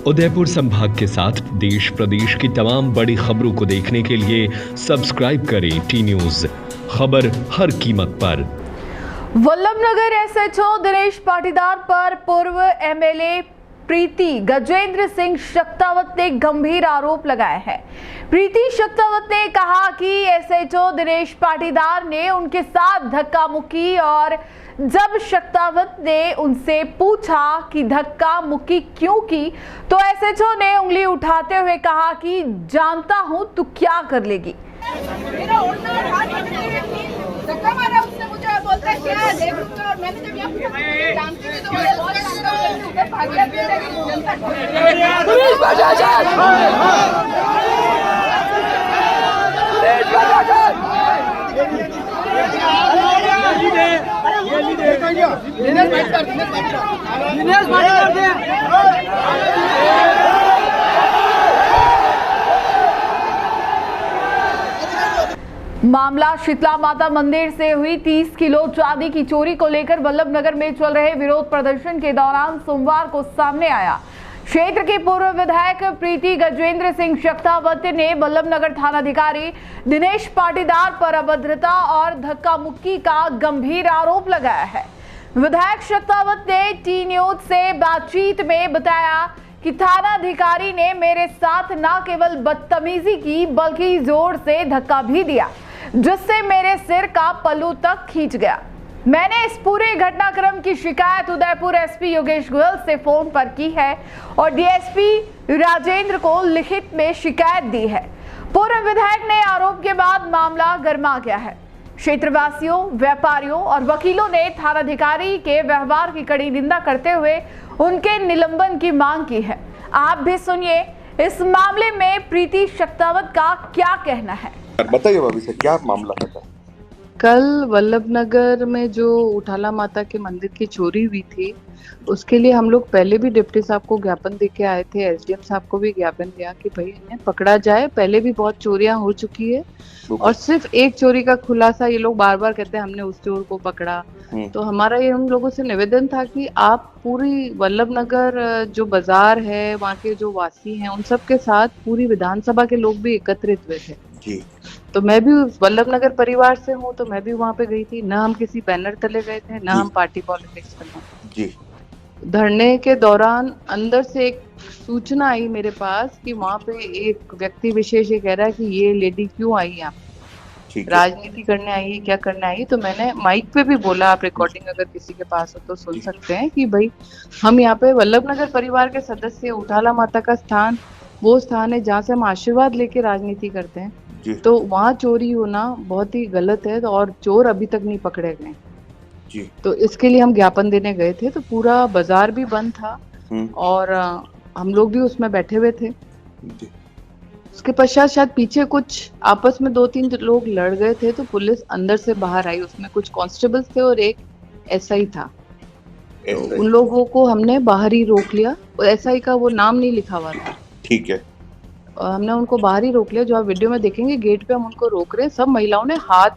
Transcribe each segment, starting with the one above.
उदयपुर संभाग के साथ देश प्रदेश की तमाम बड़ी खबरों को देखने के लिए सब्सक्राइब करें टी न्यूज, खबर हर कीमत पर। वल्लभनगर एसएचओ दिनेश पाटीदार पर पूर्व एमएलए प्रीति गजेंद्र सिंह शक्तावत ने गंभीर आरोप लगाए हैं। प्रीति शक्तावत ने कहा कि एसएचओ दिनेश पाटीदार ने उनके साथ धक्का मुक्की और जब शक्तावत ने उनसे पूछा कि धक्का मुक्की क्यों की, तो एसएचओ ने उंगली उठाते हुए कहा कि जानता हूं तू क्या कर लेगी। धक्का मारा उसने, मुझे बोलता है क्या देख लूंगा, और मैंने जब यहाँ जानती थी तो मुझे भाग मामला शीतला माता मंदिर से हुई 30 किलो चांदी की चोरी को लेकर वल्लभनगर में चल रहे विरोध प्रदर्शन के दौरान सोमवार को सामने आया। क्षेत्र के पूर्व विधायक प्रीति गजेंद्र सिंह शक्तावत ने वल्लभनगर थानाधिकारी दिनेश पाटीदार पर अभद्रता और धक्का मुक्की का गंभीर आरोप लगाया है। विधायक शक्तावत ने टी न्यूज से बातचीत में बताया कि थानाधिकारी ने मेरे साथ न केवल बदतमीजी की बल्कि जोर से धक्का भी दिया, जिससे मेरे सिर का पल्लू तक खींच गया। मैंने इस पूरे घटनाक्रम की शिकायत उदयपुर एसपी योगेश गोयल से फोन पर की है और डीएसपी राजेंद्र को लिखित में शिकायत दी है। पूर्व विधायक ने आरोप के बाद मामला गरमा गया है। क्षेत्रवासियों, व्यापारियों और वकीलों ने थानाधिकारी के व्यवहार की कड़ी निंदा करते हुए उनके निलंबन की मांग की है। आप भी सुनिए इस मामले में प्रीति शक्तावत का क्या कहना है। बताइए भाभी से क्या मामला है। कल वल्लभनगर में जो उठाला माता के मंदिर की चोरी हुई थी, उसके लिए हम लोग पहले भी डिप्टी साहब को ज्ञापन देके आए थे। एसडीएम साहब को भी ज्ञापन दिया कि भाई इन्हें पकड़ा जाए। पहले भी बहुत चोरियां हो चुकी है और सिर्फ एक चोरी का खुलासा ये लोग बार बार कहते हैं हमने उस चोर को पकड़ा। तो हमारा ये उन लोगों से निवेदन था कि आप पूरी वल्लभनगर जो बाजार है, वहाँ के जो वासी हैं, उन सब के साथ पूरी विधानसभा के लोग भी एकत्रित हुए थे जी। तो मैं भी वल्लभनगर परिवार से हूँ, तो मैं भी वहाँ पे गई थी। न हम किसी बैनर तले गए थे, न हम पार्टी पॉलिटिक्स करना जी। धरने के दौरान अंदर से एक सूचना आई मेरे पास कि वहाँ पे एक व्यक्ति विशेष ये कह रहा है कि ये लेडी क्यों आई यहाँ, राजनीति करने आई है, क्या करने आई। तो मैंने माइक पे भी बोला, आप रिकॉर्डिंग अगर किसी के पास हो तो सुन सकते हैं, कि भाई हम यहाँ पे वल्लभनगर परिवार के सदस्य, उठाला माता का स्थान वो स्थान है जहाँ से हम आशीर्वाद लेके राजनीति करते हैं। तो वहाँ चोरी होना बहुत ही गलत है और चोर अभी तक नहीं पकड़े गए जी। तो इसके लिए हम ज्ञापन देने गए थे। तो पूरा बाजार भी बंद था और हम लोग भी उसमें बैठे हुए थे। उसके पश्चात शायद पीछे कुछ आपस में 2-3 लोग लड़ गए थे, तो पुलिस अंदर से बाहर आई। उसमें कुछ कांस्टेबल्स थे और एक एसआई था। तो उन लोगों को हमने बाहर ही रोक लिया। एसआई का वो नाम नहीं लिखा हुआ था, ठीक है। हमने उनको बाहर ही रोक लिया। जो आप वीडियो में देखेंगे, गेट पे हम उनको रोक रहे हैं। सब महिलाओं ने हाथ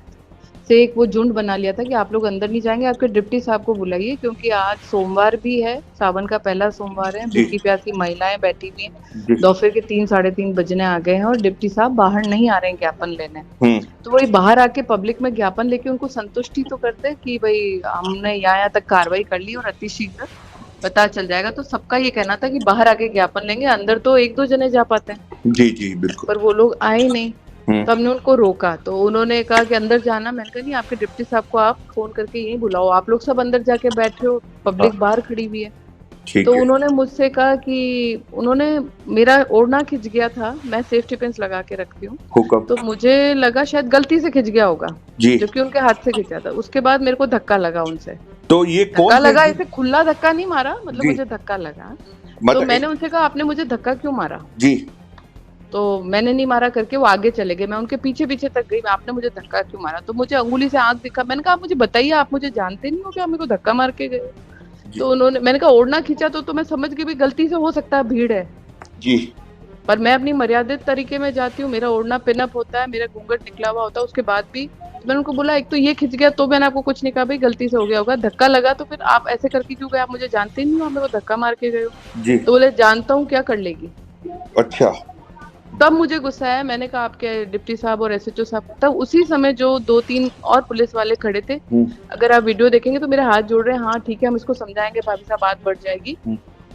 से एक वो झुंड बना लिया था कि आप लोग अंदर नहीं जाएंगे, आपके डिप्टी साहब को बुलाइए, क्योंकि आज सोमवार भी है, सावन का पहला सोमवार है। भूखी प्यासी महिलाएं बैठी हुई हैं, दोपहर के 3-3:30 बजने आ गए हैं और डिप्टी साहब बाहर नहीं आ रहे हैं ज्ञापन लेने। तो वही बाहर आके पब्लिक में ज्ञापन लेके उनको संतुष्टि तो करते कि भाई हमने यहाँ तक कार्रवाई कर ली और अतिशीघ्र पता चल जाएगा। तो सबका ये कहना था कि बाहर आके ज्ञापन लेंगे, अंदर तो 1-2 जने जा पाते हैं जी जी बिल्कुल, पर वो लोग आए नहीं। तो हमने उनको रोका, तो उन्होंने कहा कि अंदर जाना। मैंने कहा नहीं, आपके डिप्टी साहब को आप फोन करके यहीं बुलाओ, आप लोग सब अंदर जाके बैठे हो, पब्लिक बाहर खड़ी हुई है। तो उन्होंने मुझसे कहा कि उन्होंने मेरा ओढ़ना खिंच गया था, मैं सेफ्टी पिन्स लगा के रखती हूँ, तो मुझे लगा शायद गलती से खिंच गया होगा, जबकि उनके हाथ से खिंचा था। उसके बाद मेरे को धक्का लगा उनसे। तो ये धक्का लगा, ऐसे खुला धक्का नहीं मारा, मतलब मुझे धक्का लगा। तो मैंने उनसे कहा आपने मुझे धक्का क्यों मारा जी। तो मैंने नहीं मारा करके वो आगे चले गए। मैं उनके पीछे पीछे तक गई, आपने मुझे धक्का क्यों मारा। तो मुझे अंगुली से आंख दिखा। मैंने कहा आप मुझे बताइए, आप मुझे जानते नहीं हो कि आप मेरे को धक्का मार के गए। तो उन्होंने, मैंने कहा ओढ़ना खींचा तो मैं समझ गई भी गलती से हो सकता है, भीड़ है जी। पर मैं अपनी मर्यादित तरीके में जाती हूँ, मेरा ओढ़ना पिनअप होता है, मेरा घूंघट निकला हुआ होता है, उसके बाद भी मैंने उनको बोला एक तो ये खिंच गया तो मैंने आपको कुछ नहीं कहा, भाई गलती से हो गया होगा, धक्का लगा तो फिर आप ऐसे करके क्यों गए, आप मुझे जानते नहीं हो, आप मेरे को धक्का मार के गए हो जी। तो बोले जानता हूँ, क्या कर लेगी। अच्छा, तब मुझे गुस्सा आया, मैंने कहा आपके डिप्टी साहब और एसएचओ साहब, तब उसी समय जो 2-3 और पुलिस वाले खड़े थे, अगर आप वीडियो देखेंगे तो मेरे हाथ जोड़ रहे हैं, हाँ ठीक है हम इसको समझाएंगे भाभी साहब, बात बढ़ जाएगी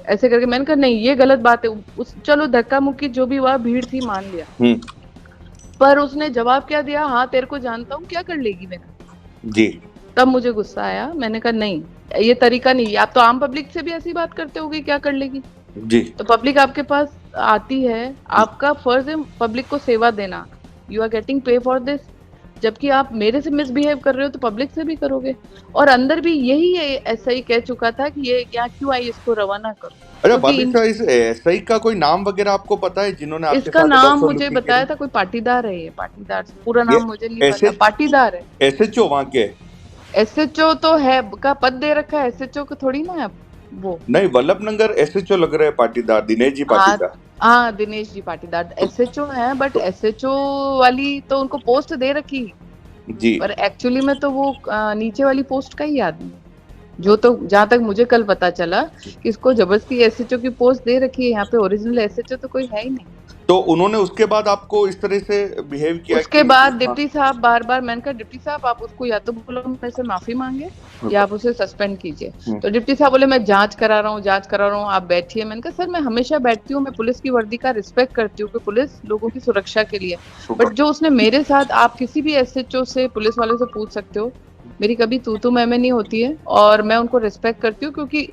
ऐसे करके। मैंने कहा नहीं ये गलत बात है, चलो धक्का मुक्की जो भी हुआ, भीड़ थी मान लिया, पर उसने जवाब क्या दिया, हाँ तेरे को जानता हूँ, क्या कर लेगी मेरा जी। तब मुझे गुस्सा आया, मैंने कहा नहीं ये तरीका नहीं, आप तो आम पब्लिक से भी ऐसी बात करते होगे, क्या कर लेगी जी। तो पब्लिक आपके पास आती है, आपका फर्ज है पब्लिक को सेवा देना, यू आर गेटिंग पे फॉर दिस, जबकि आप मेरे से मिसबिहेव कर रहे हो तो पब्लिक से भी करोगे। और अंदर भी यही ऐसा ही कह चुका था कि ये क्या क्यों आई, इसको रवाना करो। अरे भाभी साहब, इस एसआई का कोई नाम वगैरह आपको पता है जिन्होंने आपके इसका साथ नाम मुझे बताया था, कोई पाटीदार है, ये पाटीदार, पूरा नाम मुझे नहीं पता, पाटीदार है। एसएचओ वहाँ के? एसएचओ तो है का पद दे रखा है, एसएचओ को थोड़ी ना है वो। नहीं, वल्लभ नगर एसएचओ लग रहे हैं पाटीदार, दिनेश जी पाटीदार। हाँ दिनेश जी पाटीदार एसएचओ है, बट एसएचओ वाली तो उनको पोस्ट दे रखी जी, पर एक्चुअली में तो वो नीचे वाली पोस्ट का ही आदमी, जो तो जहाँ तक मुझे कल पता चला कि इसको जबरदस्ती एसएचओ की पोस्ट दे रखी है, यहाँ पे ओरिजिनल एसएचओ तो कोई है ही नहीं। तो उन्होंने उसके बाद आपको इस तरह से बिहेव किया? उसके बाद डिप्टी साहब बार मैंने कहा डिप्टी साहब आप उसको या तो बोलो मेरे से माफी मांगे या आप उसे सस्पेंड कीजिए। तो डिप्टी साहब बोले मैं जांच करा रहा हूँ, आप बैठिए। मैंने कहा सर मैं हमेशा बैठती हूँ, मैं पुलिस की वर्दी का रिस्पेक्ट करती हूँ कि पुलिस लोगों की सुरक्षा के लिए, बट जो उसने मेरे साथ, आप किसी भी एसएचओ से पुलिस वालों से पूछ सकते हो, मेरी कभी तू मैं नहीं होती है और मैं उनको रिस्पेक्ट करती हूँ, क्योंकि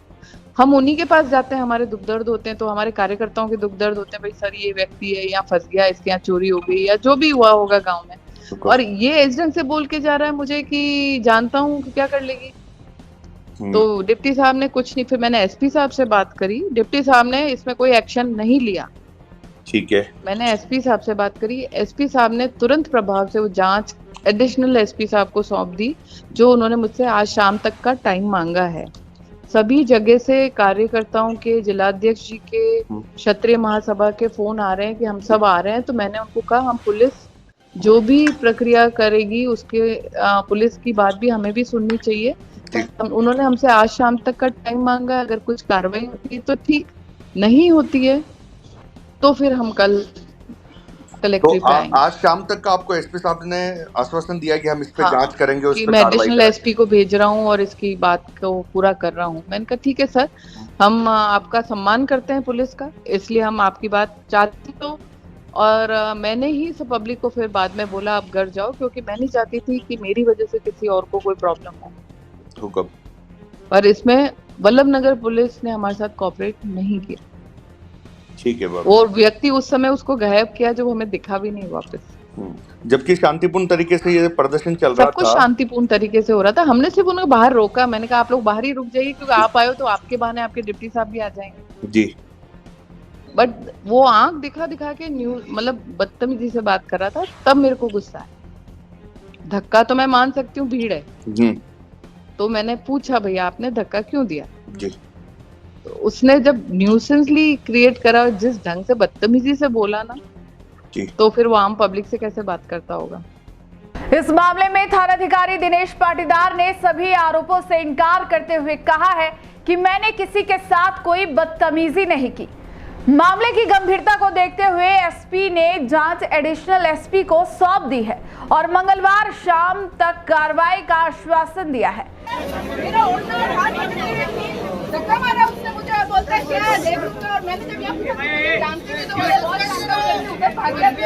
हम उन्हीं के पास जाते हैं, हमारे दुख दर्द होते हैं, तो हमारे कार्यकर्ताओं के दुख दर्द होते हैं, भाई सर ये व्यक्ति है यहाँ फंस गया, इसके यहाँ चोरी हो गई या जो भी हुआ होगा गांव में, और ये इस ढंग से बोल के जा रहा है मुझे कि जानता हूँ कि क्या कर लेगी। तो डिप्टी साहब ने कुछ नहीं, फिर मैंने एसपी साहब से बात करी, डिप्टी साहब ने इसमें कोई एक्शन नहीं लिया। ठीक है, मैंने एसपी साहब से बात करी, एसपी साहब ने तुरंत प्रभाव से वो जांच एडिशनल एसपी साहब को सौंप दी, जो उन्होंने मुझसे आज शाम तक का टाइम मांगा है। सभी जगह से कार्यकर्ताओं के, जिलाध्यक्ष जी के, क्षत्रिय महासभा के फोन आ रहे हैं कि हम सब आ रहे हैं। तो मैंने उनको कहा हम पुलिस जो भी प्रक्रिया करेगी उसके पुलिस की बात भी हमें भी सुननी चाहिए। उन्होंने हमसे आज शाम तक का टाइम मांगा, अगर कुछ कार्रवाई होती है तो ठीक, नहीं होती है तो फिर हम कल कलेक्ट्रेट पे आएंगे। आज शाम तक का आपको एसपी साहब ने आश्वासन दिया कि हम इस पे जांच करेंगे, उस पे मैं एडिशनल एसपी को भेज रहा हूँ और इसकी बात को पूरा कर रहा हूँ। मैंने कहा ठीक है सर, हम आपका सम्मान करते हैं पुलिस का, इसलिए हम आपकी बात चाहते हो। और मैंने ही सब पब्लिक को फिर बाद में बोला आप घर जाओ, क्योंकि मैं नहीं चाहती थी कि मेरी वजह से किसी और को कोई प्रॉब्लम हो। पर इसमें वल्लभ नगर पुलिस ने हमारे साथ कोऑपरेट नहीं किया। ठीक है, और व्यक्ति उस समय उसको गायब किया जो हमें दिखा भी नहीं वापस, जबकि शांतिपूर्ण तरीके से ये प्रदर्शन चल रहा था, सब कुछ शांतिपूर्ण तरीके से हो रहा था। हमने सिर्फ उन्हें बाहर रोका, मैंने कहा आप लोग बाहर ही रुक जाइए, क्योंकि आप आए हो तो आपके बहाने आपके डिप्टी साहब भी आ जाएंगे जी। बट वो आंख दिखा के न्यूज मतलब बदतमीजी से बात कर रहा था, तब मेरे को गुस्सा है। धक्का तो मैं मान सकती हूँ, भीड़ है, तो मैंने पूछा भैया आपने धक्का क्यों दिया जी। तो उसने जब न्यूसेंसली क्रिएट करा, जिस ढंग से बदतमीजी से बोला ना, तो फिर वो आम पब्लिक से कैसे बात करता होगा। इस मामले में थानाधिकारी दिनेश पाटीदार ने सभी आरोपों से इनकार करते हुए कहा है कि मैंने किसी के साथ कोई बदतमीजी नहीं की। मामले की गंभीरता को देखते हुए एसपी ने जांच एडिशनल एसपी को सौंप दी है और मंगलवार शाम तक कार्रवाई का आश्वासन दिया है। मेरा धक्का मारा उसने, मुझे बोलता है क्या देख लूंगा, और मैंने जब यहाँ जानती थी तो मुझे भागिया भी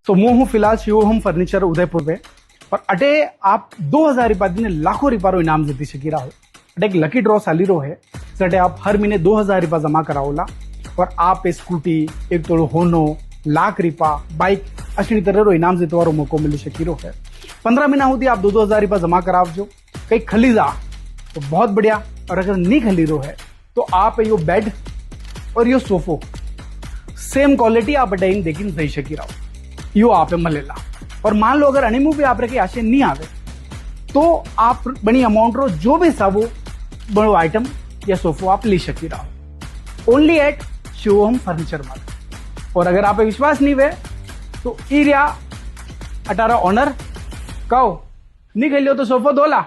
तो मैं हूँ फिलहाल शिवोहम फर्नीचर उदयपुर में और अटे आप 2000 रुपया दिन लाखों रुपया इनाम जीती सकी रहो। अटे एक लकी ड्रॉ चाली रो है जटे आप हर महीने 2000 रुपया जमा कराओला और आप स्कूटी एक तोड़ो होनो लाख रुपया बाइक अशी तरह रो इनाम जीतवा रो मौको मिली सकी रो है। 15 महीना होती आप 2-2000 रुपया जमा करावजो, कहीं खली जा तो बहुत बढ़िया, और अगर नहीं खली रो है तो आप यो बेड और यो सोफो सेम क्वालिटी आप अटाइन देखिन दई सकी रहो, यो आप मलेला। और मान लो अगर अनिमू भी आप रखे आशे नहीं आवे तो आप बड़ी अमाउंट रो जो भी सा वो बड़ो आइटम या सोफो आप ले सकी रहो ओनली एट शिवोहम फर्नीचर मार्ट। और अगर आप विश्वास नहीं हुए तो इरिया 18 ऑनर कहो नहीं खेलियो तो सोफो दोला।